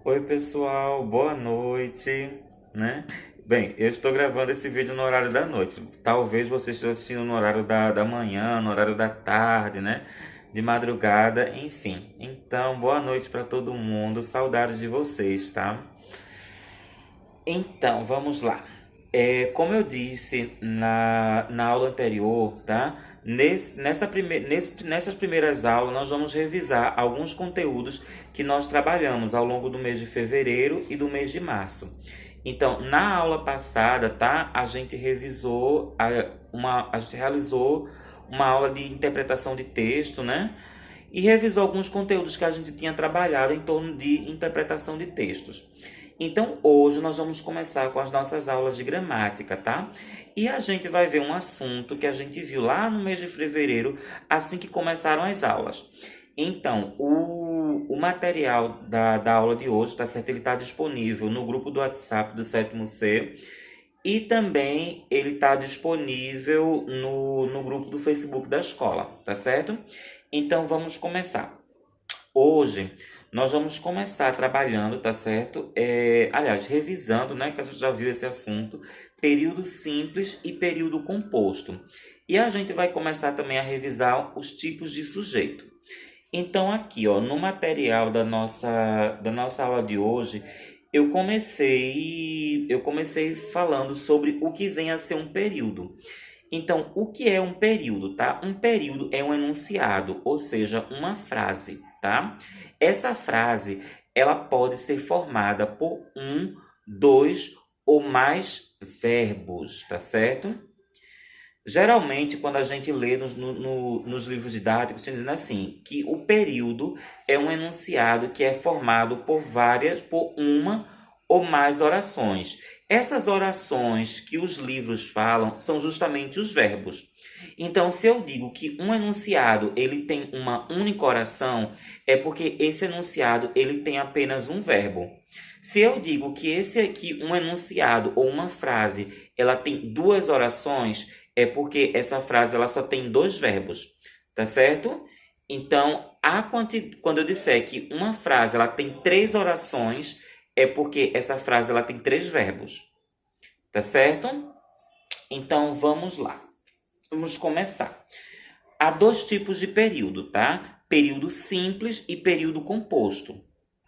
Oi, pessoal, boa noite, né? Bem, eu estou gravando esse vídeo no horário da noite. Talvez você esteja assistindo no horário da manhã, no horário da tarde, né? De madrugada, enfim. Então, boa noite para todo mundo. Saudades de vocês, tá? Então, vamos lá. Como eu disse na aula anterior, tá? Nessas primeiras aulas, nós vamos revisar alguns conteúdos que nós trabalhamos ao longo do mês de fevereiro e do mês de março. Então, na aula passada, tá? A gente a gente realizou uma aula de interpretação de texto, né? E revisou alguns conteúdos que a gente tinha trabalhado em torno de interpretação de textos. Então, hoje nós vamos começar com as nossas aulas de gramática, tá? E a gente vai ver um assunto que a gente viu lá no mês de fevereiro, assim que começaram as aulas. Então, o material da aula de hoje, tá certo? Ele está disponível no grupo do WhatsApp do sétimo C e também ele está disponível no grupo do Facebook da escola, tá certo? Então, vamos começar. Hoje nós vamos começar trabalhando, tá certo? Aliás, revisando, né? Que a gente já viu esse assunto, período simples e período composto. E a gente vai começar também a revisar os tipos de sujeito. Então, aqui, ó, no material da nossa aula de hoje, eu comecei falando sobre o que vem a ser um período. Então, o que é um período, tá? Um período é um enunciado, ou seja, uma frase, tá? Essa frase, ela pode ser formada por um, dois ou mais verbos, tá certo? Geralmente, quando a gente lê nos livros didáticos, está dizendo assim, que o período é um enunciado que é formado por uma ou mais orações. Essas orações que os livros falam são justamente os verbos. Então, se eu digo que um enunciado ele tem uma única oração, é porque esse enunciado ele tem apenas um verbo. Se eu digo que esse aqui, um enunciado ou uma frase, ela tem duas orações, é porque essa frase ela só tem dois verbos, tá certo? Então, quando eu disser que uma frase ela tem três orações, é porque essa frase ela tem três verbos, tá certo? Então, vamos lá. Vamos começar. Há dois tipos de período, tá? Período simples e período composto,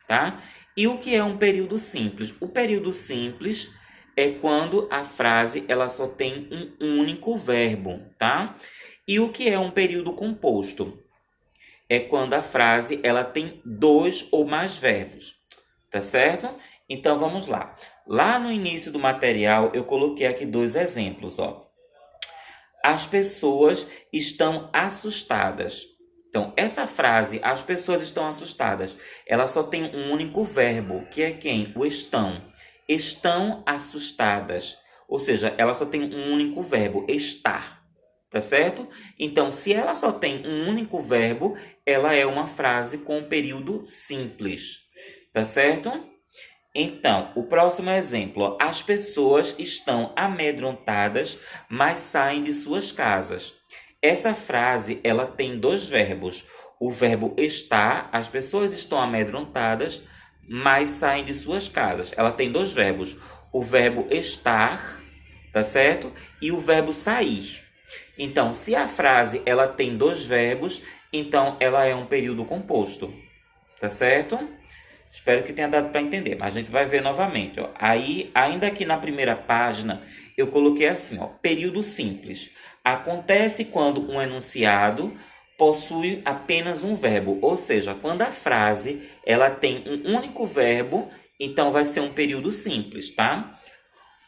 tá? E o que é um período simples? O período simples é quando a frase ela só tem um único verbo, tá? E o que é um período composto? É quando a frase ela tem dois ou mais verbos, tá certo? Então vamos lá. Lá no início do material eu coloquei aqui dois exemplos, ó. As pessoas estão assustadas. Então, essa frase, as pessoas estão assustadas, ela só tem um único verbo, que é quem? O estão. Estão assustadas. Ou seja, ela só tem um único verbo, estar. Tá certo? Então, se ela só tem um único verbo, ela é uma frase com período simples. Tá certo? Então, o próximo exemplo, ó, as pessoas estão amedrontadas, mas saem de suas casas. Essa frase, ela tem dois verbos. O verbo estar, as pessoas estão amedrontadas, mas saem de suas casas. Ela tem dois verbos. O verbo estar, tá certo? E o verbo sair. Então, se a frase ela tem dois verbos, então ela é um período composto, tá certo? Espero que tenha dado para entender, mas a gente vai ver novamente. Ó. Aí, ainda aqui na primeira página, eu coloquei assim, ó, período simples. Acontece quando um enunciado possui apenas um verbo, ou seja, quando a frase ela tem um único verbo, então vai ser um período simples, tá?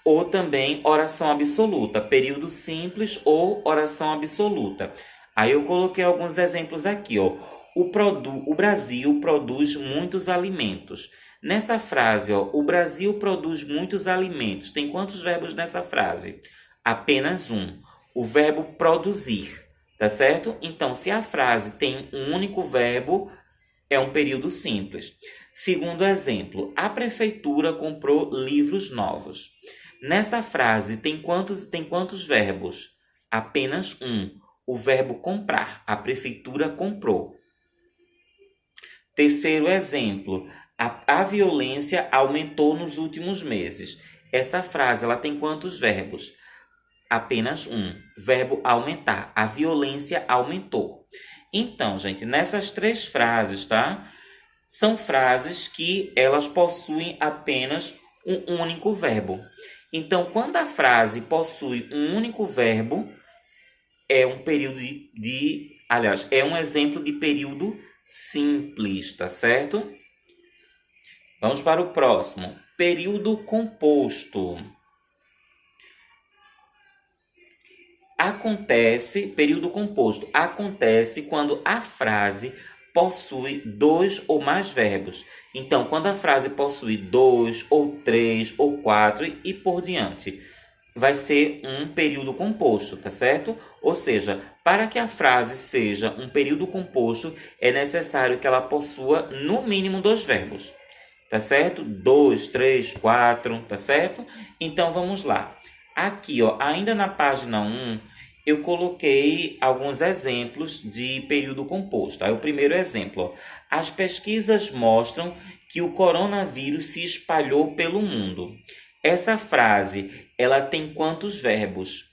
Ou também oração absoluta, período simples ou oração absoluta. Aí eu coloquei alguns exemplos aqui, ó. O Brasil produz muitos alimentos. Nessa frase, ó, o Brasil produz muitos alimentos. Tem quantos verbos nessa frase? Apenas um. O verbo produzir, tá certo? Então, se a frase tem um único verbo, é um período simples. Segundo exemplo, a prefeitura comprou livros novos. Nessa frase tem quantos verbos? Apenas um. O verbo comprar. A prefeitura comprou. Terceiro exemplo, A violência aumentou nos últimos meses. Essa frase ela tem quantos verbos? Apenas um. Verbo aumentar. A violência aumentou. Então, gente, nessas 3 frases, tá? São frases que elas possuem apenas um único verbo. Então, quando a frase possui um único verbo, é um período aliás, é um exemplo de período simples, tá certo? Vamos para o próximo. Período composto. Período composto acontece quando a frase possui 2 ou mais verbos. Então, quando a frase possui 2, ou 3, ou 4 e por diante, vai ser um período composto, tá certo? Ou seja, para que a frase seja um período composto, é necessário que ela possua no mínimo 2 verbos, tá certo? 2, 3, 4, tá certo? Então, vamos lá. Aqui, ó, ainda na página 1, eu coloquei alguns exemplos de período composto. Aí, o primeiro exemplo, ó, as pesquisas mostram que o coronavírus se espalhou pelo mundo. Essa frase, ela tem quantos verbos?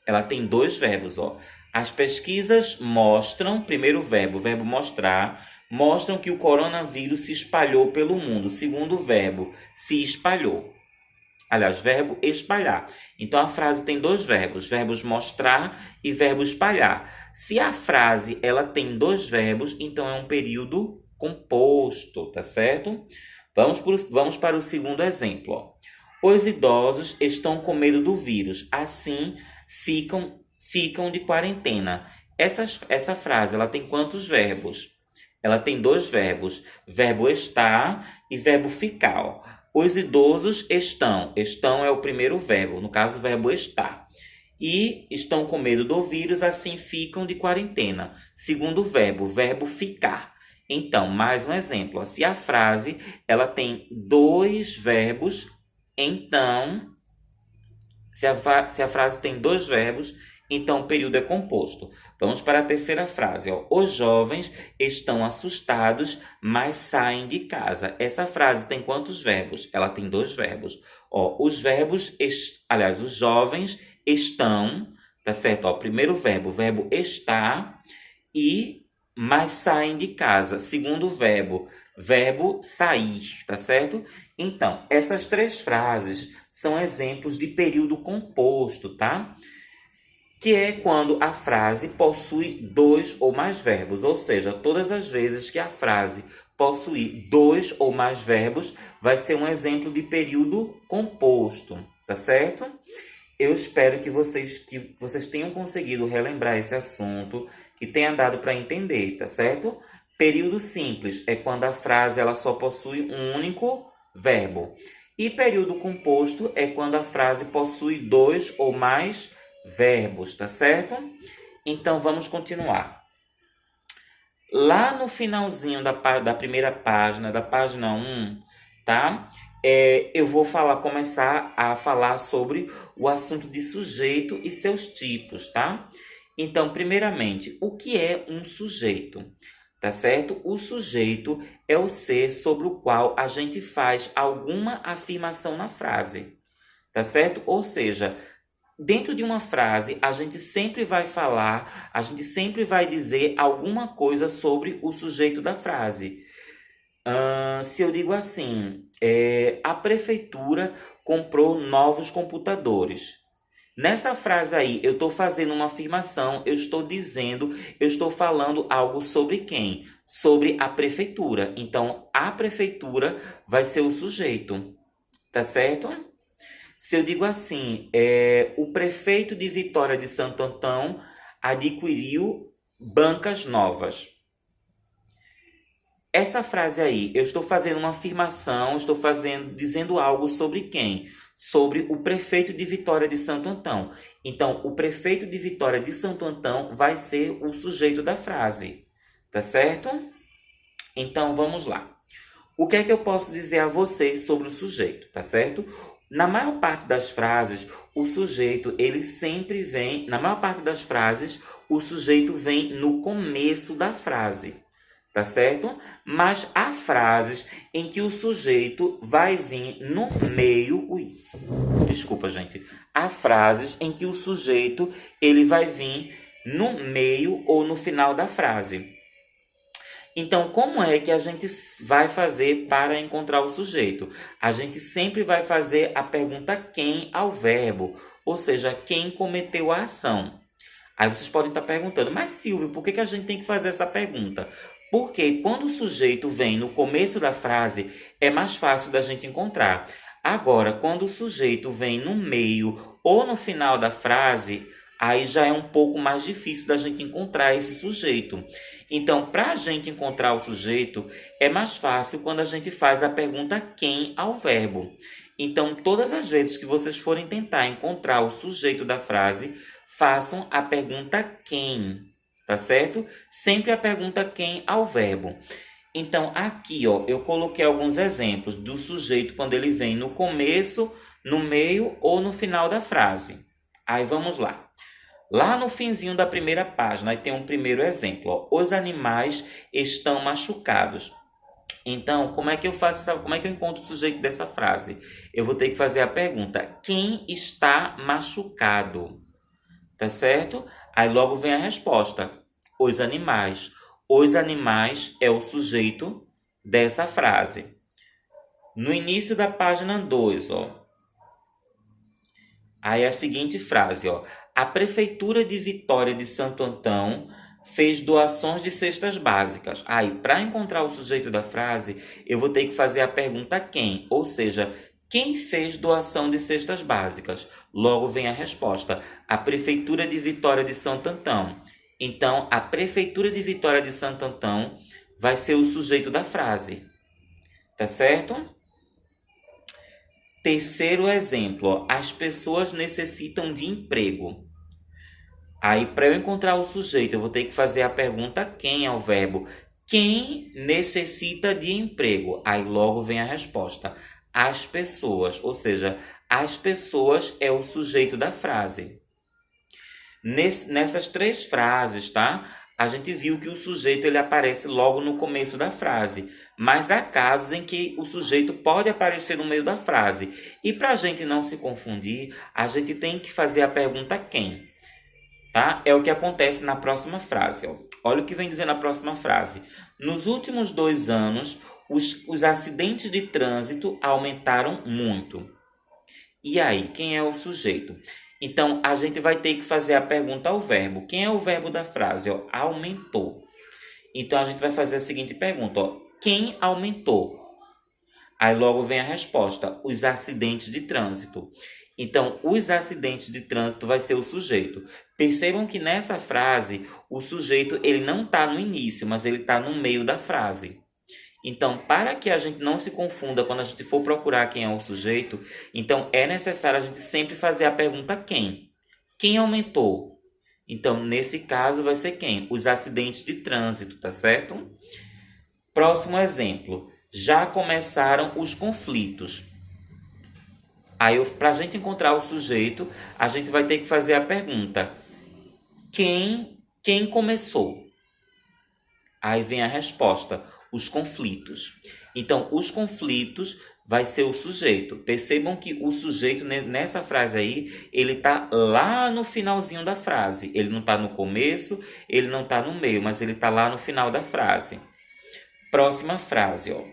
Ela tem 2 verbos, ó. As pesquisas mostram, primeiro verbo mostrar, mostram que o coronavírus se espalhou pelo mundo. Segundo verbo, se espalhou. Aliás, verbo espalhar. Então, a frase tem 2 verbos. Verbos mostrar e verbo espalhar. Se a frase ela tem 2 verbos, então é um período composto, tá certo? Vamos para o segundo exemplo. Ó. Os idosos estão com medo do vírus. Assim, ficam de quarentena. Essa frase ela tem quantos verbos? Ela tem 2 verbos. Verbo estar e verbo ficar. Ó. Os idosos estão. Estão é o primeiro verbo, no caso, o verbo estar. E estão com medo do vírus, assim ficam de quarentena. Segundo verbo ficar. Então, mais um exemplo. Se a frase ela tem 2 verbos, então, se a frase tem 2 verbos, então o período é composto. Vamos para a terceira frase. Ó. Os jovens estão assustados, mas saem de casa. Essa frase tem quantos verbos? Ela tem 2 verbos. Ó, os jovens estão, tá certo? Ó, primeiro verbo estar e mas saem de casa. Segundo verbo sair, tá certo? Então, essas 3 frases são exemplos de período composto, tá? Que é quando a frase possui 2 ou mais verbos, ou seja, todas as vezes que a frase possuir 2 ou mais verbos, vai ser um exemplo de período composto, tá certo? Eu espero que vocês tenham conseguido relembrar esse assunto, que tenha dado para entender, tá certo? Período simples é quando a frase ela só possui um único verbo. E período composto é quando a frase possui 2 ou mais verbos, tá certo? Então, vamos continuar. Lá no finalzinho da primeira página, da página 1, tá? Eu vou começar a falar sobre o assunto de sujeito e seus tipos, tá? Então, primeiramente, o que é um sujeito? Tá certo? O sujeito é o ser sobre o qual a gente faz alguma afirmação na frase, tá certo? Ou seja, dentro de uma frase, a gente sempre vai dizer alguma coisa sobre o sujeito da frase. Se eu digo assim, a prefeitura comprou novos computadores. Nessa frase aí, eu estou fazendo uma afirmação, eu estou falando algo sobre quem? Sobre a prefeitura. Então, a prefeitura vai ser o sujeito, tá certo? Se eu digo assim, o prefeito de Vitória de Santo Antão adquiriu bancas novas. Essa frase aí, eu estou fazendo uma afirmação, dizendo algo sobre quem? Sobre o prefeito de Vitória de Santo Antão. Então, o prefeito de Vitória de Santo Antão vai ser o sujeito da frase, tá certo? Então, vamos lá. O que é que eu posso dizer a vocês sobre o sujeito, tá certo? Na maior parte das frases, o sujeito, na maior parte das frases, o sujeito vem no começo da frase, tá certo? Mas há frases em que o sujeito vai vir no meio. Ui, desculpa, gente. Há frases em que o sujeito ele vai vir no meio ou no final da frase. Então, como é que a gente vai fazer para encontrar o sujeito? A gente sempre vai fazer a pergunta quem ao verbo, ou seja, quem cometeu a ação. Aí vocês podem estar perguntando, mas Silvio, por que a gente tem que fazer essa pergunta? Porque quando o sujeito vem no começo da frase, é mais fácil da gente encontrar. Agora, quando o sujeito vem no meio ou no final da frase, aí já é um pouco mais difícil da gente encontrar esse sujeito. Então, para a gente encontrar o sujeito, é mais fácil quando a gente faz a pergunta quem ao verbo. Então, todas as vezes que vocês forem tentar encontrar o sujeito da frase, façam a pergunta quem, tá certo? Sempre a pergunta quem ao verbo. Então, aqui, ó, eu coloquei alguns exemplos do sujeito quando ele vem no começo, no meio ou no final da frase. Aí vamos lá. Lá no finzinho da primeira página, aí tem um primeiro exemplo, ó. Os animais estão machucados. Então, como é que eu faço, como é que eu encontro o sujeito dessa frase? Eu vou ter que fazer a pergunta: quem está machucado? Tá certo? Aí logo vem a resposta: os animais. Os animais é o sujeito dessa frase. No início da página 2, ó. Aí a seguinte frase, ó. A Prefeitura de Vitória de Santo Antão fez doações de cestas básicas. Aí, para encontrar o sujeito da frase, eu vou ter que fazer a pergunta quem, ou seja, quem fez doação de cestas básicas? Logo vem a resposta: a Prefeitura de Vitória de Santo Antão. Então, a Prefeitura de Vitória de Santo Antão vai ser o sujeito da frase. Tá certo? Terceiro exemplo, ó, as pessoas necessitam de emprego. Aí, para eu encontrar o sujeito, eu vou ter que fazer a pergunta quem ao verbo. Quem necessita de emprego? Aí logo vem a resposta: as pessoas. Ou seja, as pessoas é o sujeito da frase. Nessas três frases, tá? A gente viu que o sujeito ele aparece logo no começo da frase, mas há casos em que o sujeito pode aparecer no meio da frase. E para a gente não se confundir, a gente tem que fazer a pergunta quem, tá? É o que acontece na próxima frase, ó. Olha o que vem dizer na próxima frase. Nos últimos 2 anos, os acidentes de trânsito aumentaram muito. E aí, quem é o sujeito? Então, a gente vai ter que fazer a pergunta ao verbo. Quem é o verbo da frase? Ó, aumentou. Então, a gente vai fazer a seguinte pergunta. Ó, quem aumentou? Aí logo vem a resposta. Os acidentes de trânsito. Então, os acidentes de trânsito vai ser o sujeito. Percebam que nessa frase, o sujeito ele não está no início, mas ele está no meio da frase. Então, para que a gente não se confunda quando a gente for procurar quem é o sujeito, então é necessário a gente sempre fazer a pergunta quem. Quem aumentou? Então, nesse caso, vai ser quem? Os acidentes de trânsito, tá certo? Próximo exemplo. Já começaram os conflitos. Aí, para a gente encontrar o sujeito, a gente vai ter que fazer a pergunta: quem começou? Aí vem a resposta: os conflitos. Então, os conflitos vai ser o sujeito. Percebam que o sujeito, nessa frase aí, ele está lá no finalzinho da frase. Ele não está no começo, ele não está no meio, mas ele está lá no final da frase. Próxima frase, ó.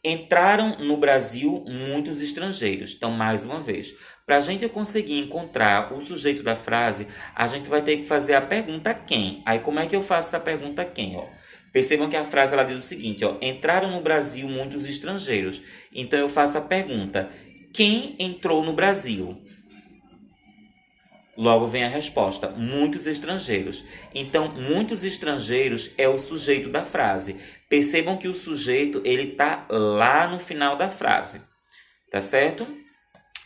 Entraram no Brasil muitos estrangeiros. Então, mais uma vez, para a gente conseguir encontrar o sujeito da frase, a gente vai ter que fazer a pergunta quem. Aí, como é que eu faço essa pergunta quem? Ó? Percebam que a frase ela diz o seguinte, ó, entraram no Brasil muitos estrangeiros. Então, eu faço a pergunta: quem entrou no Brasil? Logo vem a resposta: muitos estrangeiros. Então, muitos estrangeiros é o sujeito da frase. Percebam que o sujeito ele está lá no final da frase. Tá certo?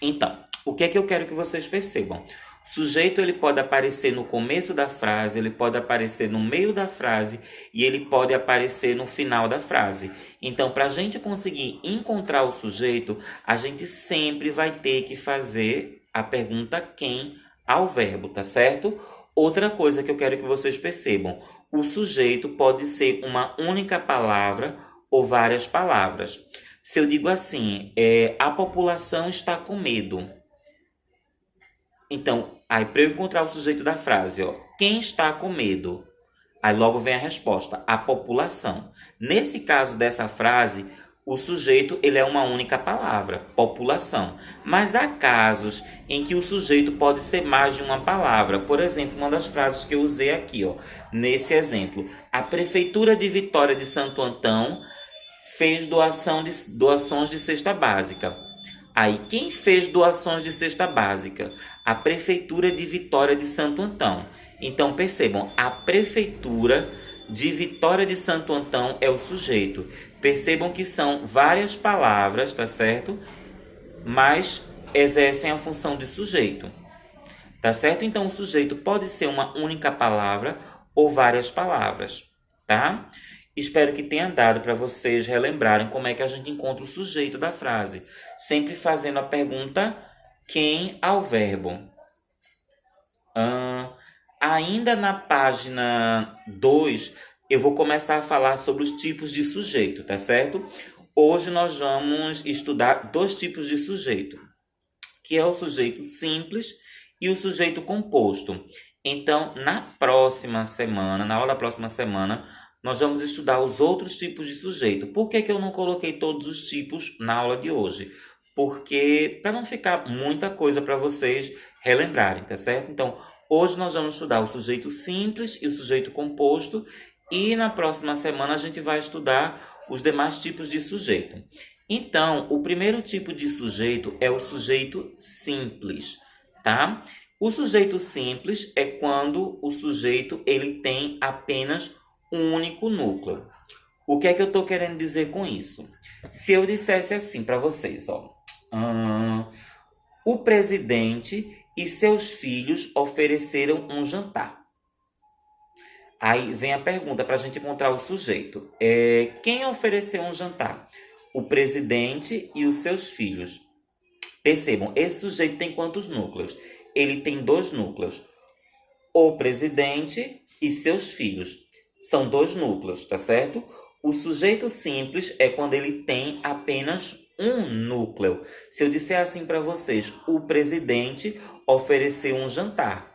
Então, o que é que eu quero que vocês percebam? O sujeito ele pode aparecer no começo da frase, ele pode aparecer no meio da frase e ele pode aparecer no final da frase. Então, para a gente conseguir encontrar o sujeito, a gente sempre vai ter que fazer a pergunta quem ao verbo, tá certo? Outra coisa que eu quero que vocês percebam: o sujeito pode ser uma única palavra ou várias palavras. Se eu digo assim, a população está com medo. Então, aí para eu encontrar o sujeito da frase, quem está com medo? Aí logo vem a resposta, a população. Nesse caso dessa frase, o sujeito ele é uma única palavra, população. Mas há casos em que o sujeito pode ser mais de uma palavra. Por exemplo, uma das frases que eu usei aqui, nesse exemplo. A Prefeitura de Vitória de Santo Antão fez doações de cesta básica. Aí, quem fez doações de cesta básica? A Prefeitura de Vitória de Santo Antão. Então, percebam, a Prefeitura de Vitória de Santo Antão é o sujeito. Percebam que são várias palavras, tá certo? Mas exercem a função de sujeito. Tá certo? Então, o sujeito pode ser uma única palavra ou várias palavras, tá? Espero que tenha dado para vocês relembrarem como é que a gente encontra o sujeito da frase. Sempre fazendo a pergunta quem ao verbo. Ainda na página 2, eu vou começar a falar sobre os tipos de sujeito, tá certo? Hoje nós vamos estudar 2 tipos de sujeito, que é o sujeito simples e o sujeito composto. Então, na aula da próxima semana, nós vamos estudar os outros tipos de sujeito. Por que eu não coloquei todos os tipos na aula de hoje? Porque, para não ficar muita coisa para vocês relembrarem, tá certo? Então, hoje nós vamos estudar o sujeito simples e o sujeito composto. E na próxima semana a gente vai estudar os demais tipos de sujeito. Então, o primeiro tipo de sujeito é o sujeito simples, tá? O sujeito simples é quando o sujeito ele tem apenas um único núcleo. O que é que eu estou querendo dizer com isso? Se eu dissesse assim para vocês, o presidente e seus filhos ofereceram um jantar. Aí vem a pergunta para a gente encontrar o sujeito. Quem ofereceu um jantar? O presidente e os seus filhos. Percebam, esse sujeito tem quantos núcleos? Ele tem 2 núcleos. O presidente e seus filhos. São 2 núcleos, tá certo? O sujeito simples é quando ele tem apenas um núcleo. Se eu disser assim para vocês, o presidente ofereceu um jantar.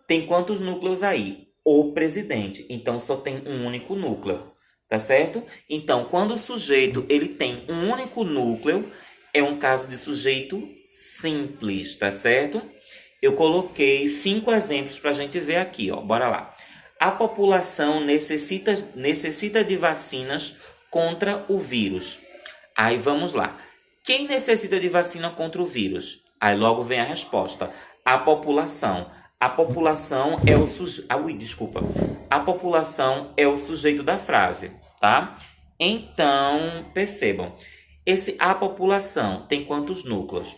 Tem quantos núcleos aí? O presidente. Então, só tem um único núcleo, tá certo? Então, quando o sujeito ele tem um único núcleo, é um caso de sujeito simples, tá certo? Eu coloquei 5 exemplos para a gente ver aqui, bora lá. A população necessita de vacinas contra o vírus. Aí vamos lá. Quem necessita de vacina contra o vírus? Aí logo vem a resposta. A população. A população é o sujeito. A população é o sujeito da frase, tá? Então, percebam. A população tem quantos núcleos?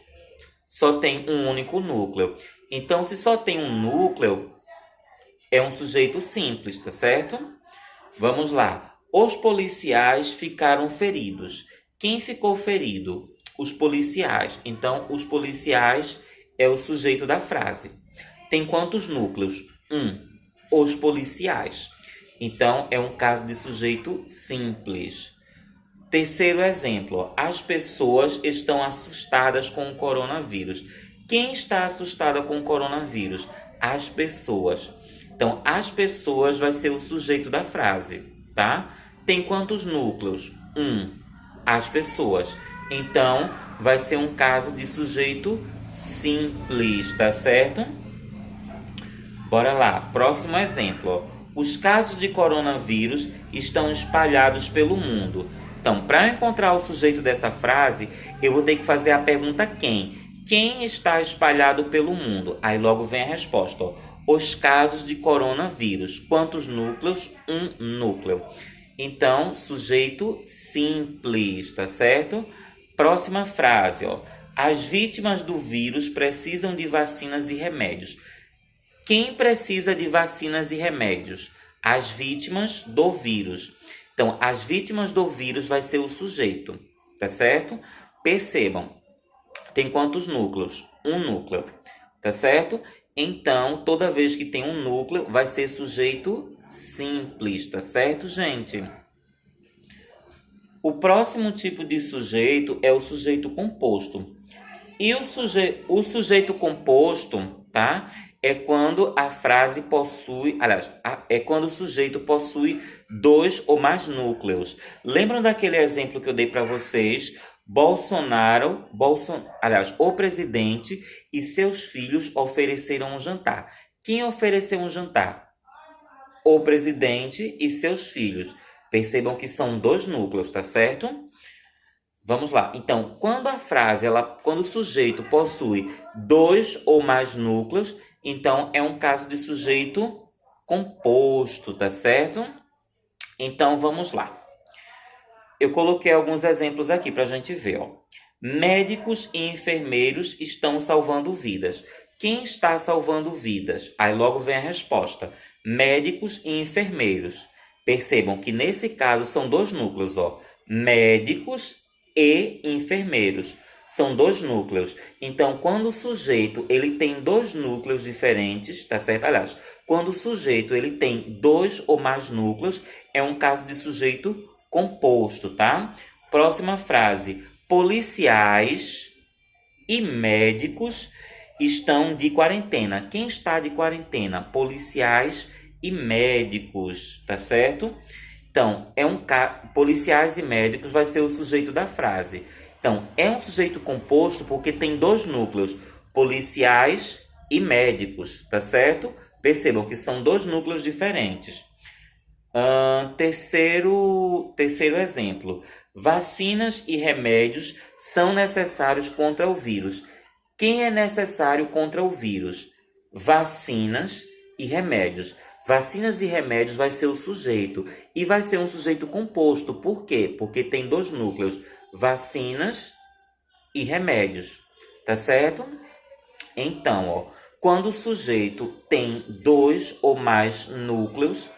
Só tem um único núcleo. Então, se só tem um núcleo, é um sujeito simples, tá certo? Vamos lá. Os policiais ficaram feridos. Quem ficou ferido? Os policiais. Então, os policiais é o sujeito da frase. Tem quantos núcleos? 1. Os policiais. Então, é um caso de sujeito simples. Terceiro exemplo. As pessoas estão assustadas com o coronavírus. Quem está assustada com o coronavírus? As pessoas. Então, as pessoas vai ser o sujeito da frase, tá? Tem quantos núcleos? 1. As pessoas. Então, vai ser um caso de sujeito simples, tá certo? Bora lá. Próximo exemplo. Os casos de coronavírus estão espalhados pelo mundo. Então, para encontrar o sujeito dessa frase, eu vou ter que fazer a pergunta quem? Quem está espalhado pelo mundo? Aí logo vem a resposta, Os casos de coronavírus. Quantos núcleos? Um núcleo. Então, sujeito simples, tá certo? Próxima frase, As vítimas do vírus precisam de vacinas e remédios. Quem precisa de vacinas e remédios? As vítimas do vírus. Então, as vítimas do vírus vai ser o sujeito, tá certo? Percebam, tem quantos núcleos? Um núcleo, tá certo? Então, toda vez que tem um núcleo, vai ser sujeito simples, tá certo, gente? O próximo tipo de sujeito é o sujeito composto. E o sujeito composto, tá? É quando a frase possui, aliás, é quando o sujeito possui dois ou mais núcleos. Lembram daquele exemplo que eu dei para vocês? O presidente e seus filhos ofereceram um jantar. Quem ofereceu um jantar? O presidente e seus filhos. Percebam que são dois núcleos, tá certo? Vamos lá. Então, quando o sujeito possui dois ou mais núcleos, então é um caso de sujeito composto, tá certo? Então, vamos lá. Eu coloquei alguns exemplos aqui para a gente ver, ó. Médicos e enfermeiros estão salvando vidas. Quem está salvando vidas? Aí logo vem a resposta. Médicos e enfermeiros. Percebam que nesse caso são dois núcleos, ó. Médicos e enfermeiros. São dois núcleos. Então, quando o sujeito ele tem dois núcleos diferentes, tá certo? Aliás, quando o sujeito ele tem dois ou mais núcleos, é um caso de sujeito composto, tá? Próxima frase. Policiais e médicos estão de quarentena. Quem está de quarentena? Policiais e médicos, tá certo? Então, policiais e médicos vai ser o sujeito da frase. Então, é um sujeito composto porque tem dois núcleos, policiais e médicos, tá certo? Percebam que são dois núcleos diferentes. Terceiro exemplo. Vacinas e remédios são necessários contra o vírus. Quem é necessário contra o vírus? Vacinas e remédios. Vacinas e remédios vai ser o sujeito. E vai ser um sujeito composto. Por quê? Porque tem dois núcleos. Vacinas e remédios. Tá certo? Então, ó, quando o sujeito tem dois ou mais núcleos,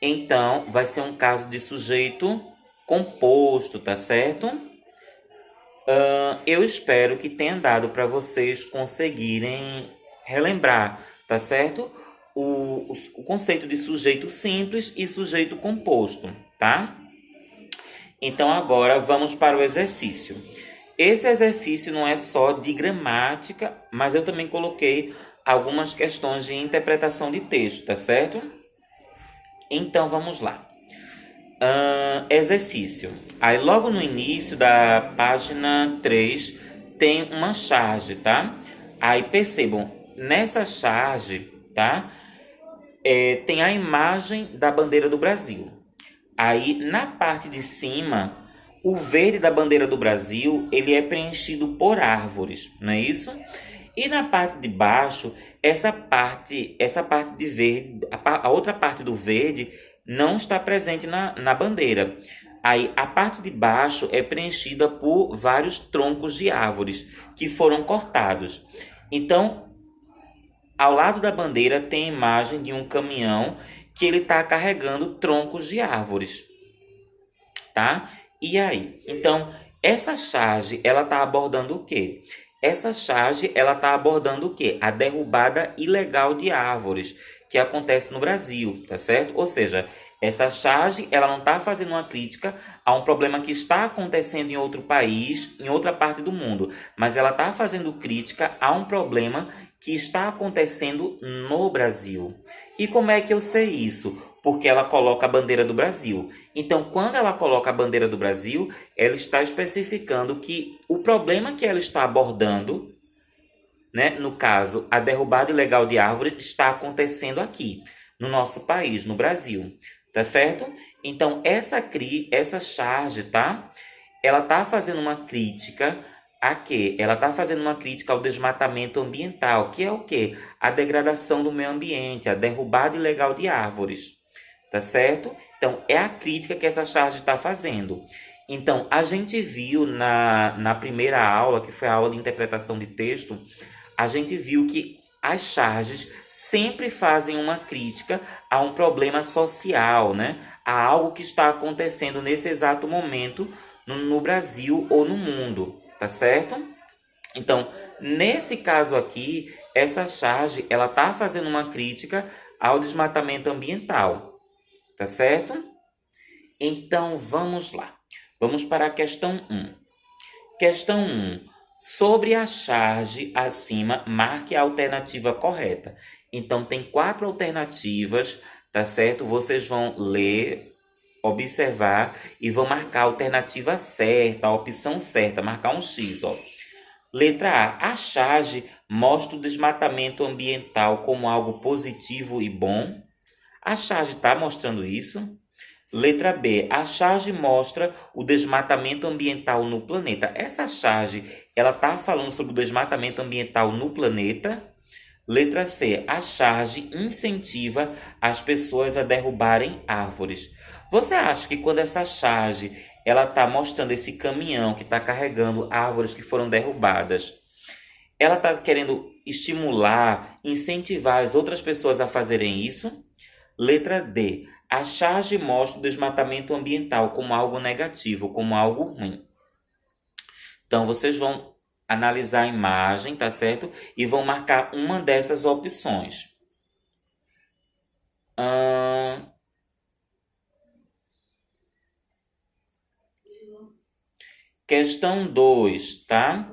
então vai ser um caso de sujeito composto, tá certo? Eu espero que tenha dado para vocês conseguirem relembrar, tá certo? O conceito de sujeito simples e sujeito composto, tá? Então agora vamos para o exercício. Esse exercício não é só de gramática, mas eu também coloquei algumas questões de interpretação de texto, tá certo? Então vamos lá. Exercício. Aí logo no início da página 3 tem uma charge, tá? Aí percebam, nessa charge, tá? Tem a imagem da bandeira do Brasil. Aí na parte de cima, o verde da bandeira do Brasil, ele é preenchido por árvores, não é isso? E na parte de baixo, essa parte de verde, a outra parte do verde não está presente na bandeira. Aí a parte de baixo é preenchida por vários troncos de árvores que foram cortados. Então, ao lado da bandeira tem a imagem de um caminhão que ele está carregando troncos de árvores, tá? E aí? Então, essa charge, ela está abordando o quê? Essa charge, ela está abordando o quê? A derrubada ilegal de árvores que acontece no Brasil, tá certo? Ou seja, essa charge, ela não está fazendo uma crítica a um problema que está acontecendo em outro país, em outra parte do mundo, mas ela está fazendo crítica a um problema que está acontecendo no Brasil. E como é que eu sei isso? Porque ela coloca a bandeira do Brasil. Então, quando ela coloca a bandeira do Brasil, ela está especificando que o problema que ela está abordando, né, no caso, a derrubada ilegal de árvores, está acontecendo aqui, no nosso país, no Brasil. Tá certo? Então, essa charge, tá? Ela tá fazendo uma crítica a quê? Ela tá fazendo uma crítica ao desmatamento ambiental, que é o quê? A degradação do meio ambiente, a derrubada ilegal de árvores. Tá certo? Então, é a crítica que essa charge está fazendo. Então, a gente viu na primeira aula, que foi a aula de interpretação de texto, a gente viu que as charges sempre fazem uma crítica a um problema social, né? A algo que está acontecendo nesse exato momento no Brasil ou no mundo, tá certo? Então, Nesse caso aqui, essa charge, ela tá fazendo uma crítica ao desmatamento ambiental, tá certo? Então, vamos lá. Vamos para a questão 1. Questão 1. Sobre a charge acima, marque a alternativa correta. Então, tem 4 alternativas, tá certo? Vocês vão ler, observar e vão marcar a alternativa certa, a opção certa, marcar um X, ó. Letra A. A charge mostra o desmatamento ambiental como algo positivo e bom. A charge está mostrando isso. Letra B. A charge mostra o desmatamento ambiental no planeta. Essa charge, ela está falando sobre o desmatamento ambiental no planeta. Letra C. A charge incentiva as pessoas a derrubarem árvores. Você acha que quando essa charge ela está mostrando esse caminhão que está carregando árvores que foram derrubadas, ela está querendo estimular, incentivar as outras pessoas a fazerem isso? Letra D. A charge mostra o desmatamento ambiental como algo negativo, como algo ruim. Então, vocês vão analisar a imagem, tá certo? E vão marcar uma dessas opções. Questão 2, tá?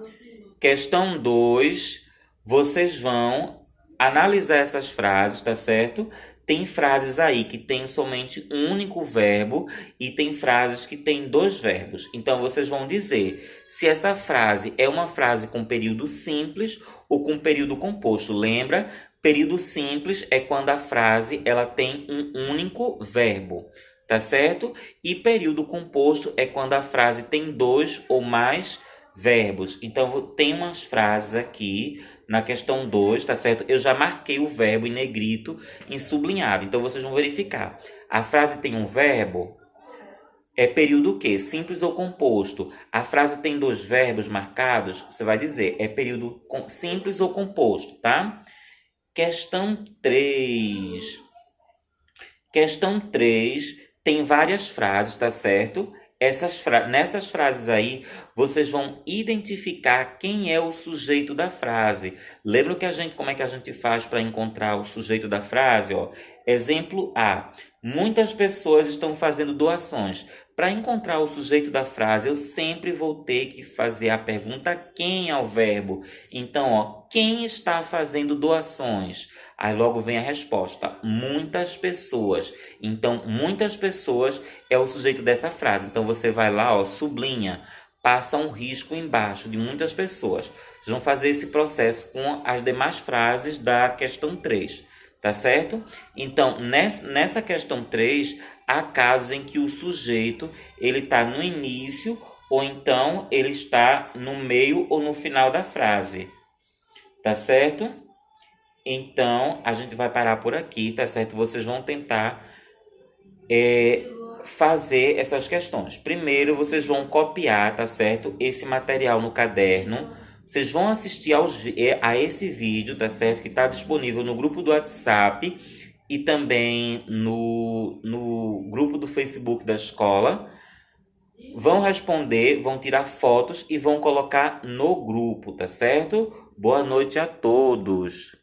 Questão 2, vocês vão analisar essas frases, tá certo? Tem frases aí que tem somente um único verbo e tem frases que tem 2 verbos. Então, vocês vão dizer se essa frase é uma frase com período simples ou com período composto. Lembra? Período simples é quando a frase ela tem um único verbo, tá certo? E período composto é quando a frase tem 2 ou mais verbos. Então, tem umas frases aqui na questão 2, tá certo? Eu já marquei o verbo em negrito, em sublinhado. Então, vocês vão verificar. A frase tem um verbo? É período o quê? Simples ou composto? A frase tem 2 verbos marcados? Você vai dizer, é período simples ou composto, tá? Questão 3. Questão 3 tem várias frases, tá certo? Nessas frases aí, vocês vão identificar quem é o sujeito da frase. Lembra como é que a gente faz para encontrar o sujeito da frase? Ó? Exemplo A. Muitas pessoas estão fazendo doações. Para encontrar o sujeito da frase, eu sempre vou ter que fazer a pergunta quem é o verbo. Então, ó, quem está fazendo doações? Aí logo vem a resposta, muitas pessoas. Então, muitas pessoas é o sujeito dessa frase. Então, você vai lá, ó, sublinha, passa um risco embaixo de muitas pessoas. Vocês vão fazer esse processo com as demais frases da questão 3, tá certo? Então, nessa questão 3, há casos em que o sujeito ele está no início ou então ele está no meio ou no final da frase, tá certo? Então, a gente vai parar por aqui, tá certo? Vocês vão tentar fazer essas questões. Primeiro, vocês vão copiar, tá certo? Esse material no caderno. Vocês vão assistir a esse vídeo, tá certo? Que está disponível no grupo do WhatsApp e também no grupo do Facebook da escola. Vão responder, vão tirar fotos e vão colocar no grupo, tá certo? Boa noite a todos!